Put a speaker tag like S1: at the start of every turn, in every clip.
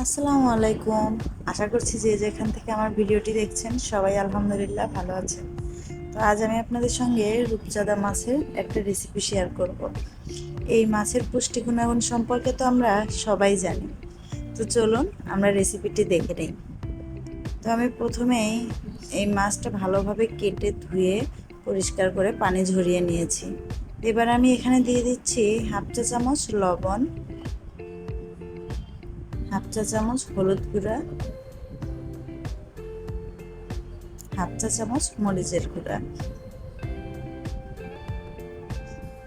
S1: আসসালামু আলাইকুম। আশা করছি যে যেখান থেকে আমার ভিডিওটি দেখছেন সবাই আলহামদুলিল্লাহ ভালো আছেন। তো আজ আমি আপনাদের সঙ্গে রূপচাঁদা মাছের একটা রেসিপি শেয়ার করব। এই মাছের পুষ্টি গুণাগুণ সম্পর্কে তো আমরা সবাই জানি। তো চলুন আমরা রেসিপিটি দেখে নিই। তো আমি প্রথমেই এই মাছটা ভালোভাবে কেটে ধুয়ে পরিষ্কার করে পানি ঝরিয়ে নিয়েছি। এবার আমি এখানে দিয়ে দিচ্ছি হাফ চা চামচ লবণ, হাফ চা চামচ হলুদ গুঁড়া, হাফ চা চামচ মরিচের গুঁড়া,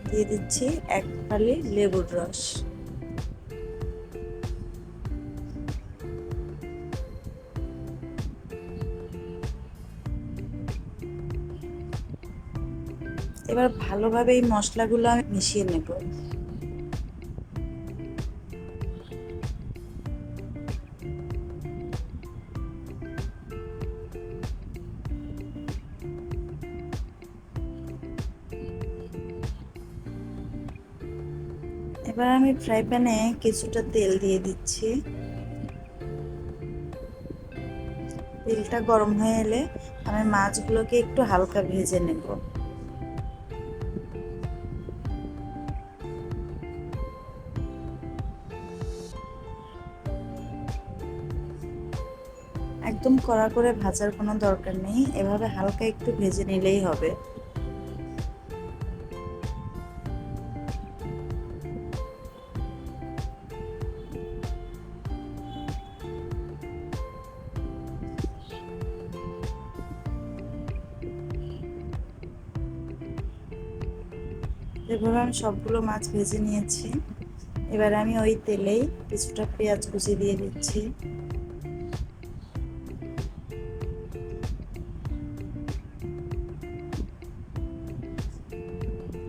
S1: দিয়ে দিচ্ছি এক ফালি লেবুর রস। এবার ভালোভাবে এই মশলাগুলো আমি মিশিয়ে নেব। এবার আমি ফ্রাই প্যানে কিছুটা তেল দিয়ে দিচ্ছি। তেলটা গরম হয়ে এলে আমি মাছগুলোকে একটু হালকা ভেজে নেব। একদম কড়া করে ভাজার কোনো দরকার নেই, এভাবে হালকা একটু ভেজে নিলেই হবে। এভাবে আমি সবগুলো মাছ ভেজে নিয়েছি। এবার আমি ওই তেলেই কিছুটা পেঁয়াজ কুচি দিয়ে দিচ্ছি।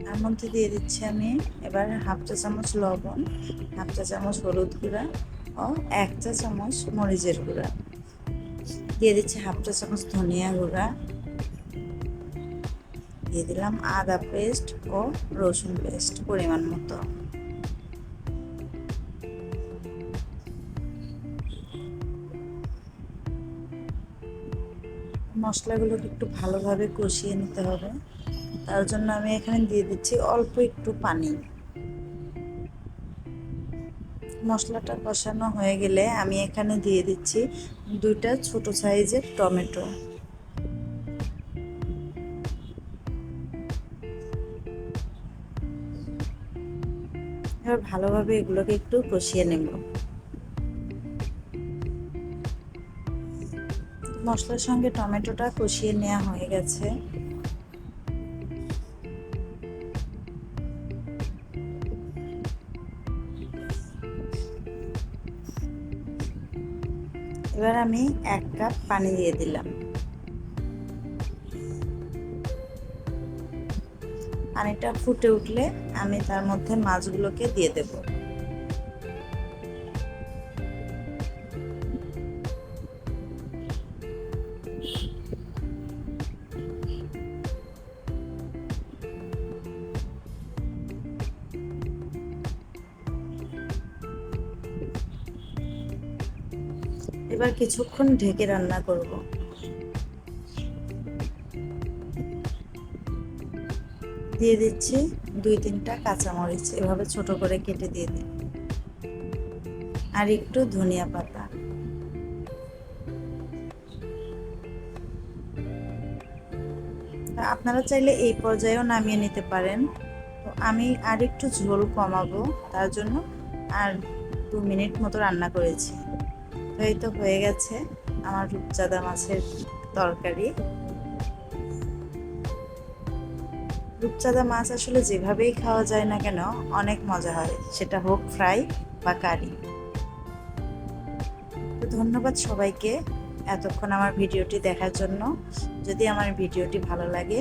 S1: তার মধ্যে দিয়ে দিচ্ছি আমি এবার হাফ চা চামচ লবণ, হাফ চা চামচ হলুদ গুঁড়া ও এক চা চামচ মরিচের গুঁড়া, দিয়ে দিচ্ছি হাফ চা চামচ ধনিয়া গুঁড়া, দিয়ে দিলাম আদা পেস্ট ও রসুন পেস্ট পরিমাণ মতো। মশলাগুলোকে একটু ভালোভাবে কষিয়ে নিতে হবে। তার জন্য আমি এখানে দিয়ে দিচ্ছি অল্প একটু পানি। মশলাটা কষানো হয়ে গেলে আমি এখানে দিয়ে দিচ্ছি দুইটা ছোট সাইজের টমেটো। এবার ভালোভাবে এগুলোকে একটু কষিয়ে নেব। মশলার সঙ্গে টমেটোটা কষিয়ে নেওয়া হয়ে গেছে। এবার আমি 1 কাপ পানি দিয়ে দিলাম। পানিটা ফুটে উঠলে আমি তার মধ্যে মাছগুলোকে দিয়ে দেব। এবার কিছুক্ষণ ঢেকে রান্না করব। দিয়ে দিচ্ছি 2-3টা কাঁচামরিচ, এভাবে ছোট করে কেটে দিয়ে দিন, আর একটু ধনিয়া পাতা। আপনারা চাইলে এই পর্যায়েও নামিয়ে নিতে পারেন। তো আমি আর একটু ঝোল কমাবো, তার জন্য আর 2 মিনিট মতো রান্না করেছি। তো এই তো হয়ে গেছে আমার রূপচাঁদা মাছের তরকারি। রূপচাঁদা মাছ আসলে যেভাবেই খাওয়া যায় না কেন অনেক মজা হয়, সেটা হোক ফ্রাই বা কারি। তো ধন্যবাদ সবাইকে এতক্ষণ আমার ভিডিওটি দেখার জন্য। যদি আমার ভিডিওটি ভালো লাগে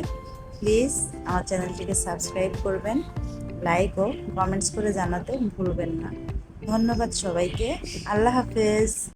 S1: প্লিজ আমার চ্যানেলটিকে সাবস্ক্রাইব করবেন, লাইক ও কমেন্টস করে জানাতে ভুলবেন না। ধন্যবাদ সবাইকে। আল্লাহ হাফেজ।